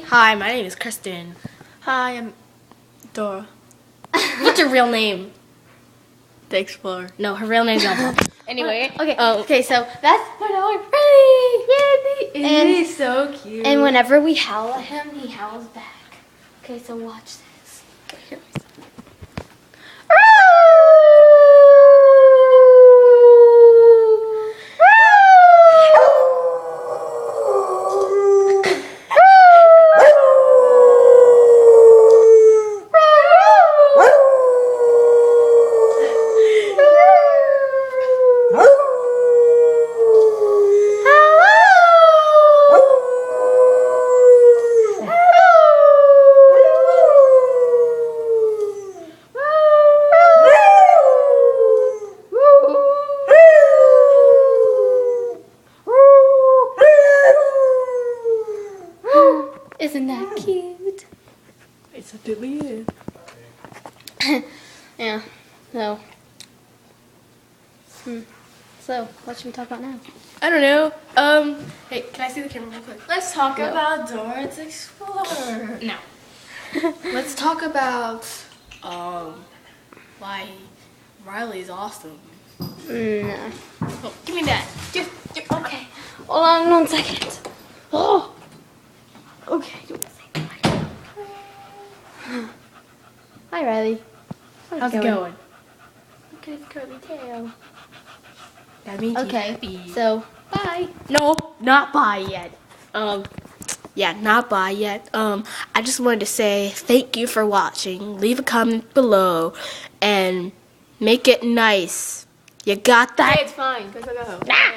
Hi, my name is Kristen. Hi, I'm Dora, What's your real name? the Explorer. No, her real name's Elva. Anyway, Okay, so that's my dog Freddie. And- He's so cute. and whenever we howl at him, he howls back. Okay, so watch this. Isn't that cute? It's a diddly. Yeah. So. So, what should we talk about now? I don't know. Hey, can I see the camera real quick? Let's talk about Dora the Explorer. No. Let's talk about why Riley's awesome. No. Oh, give me that. Okay. Hold on 1 second. Oh. Okay. Hi, Riley. How's it going? Okay, curly tail. That means Okay. happy. So, bye. No, not bye yet. Yeah, not bye yet. I just wanted to say thank you for watching. Leave a comment below and make it nice. You got that? Hey, it's fine. Go. Nah.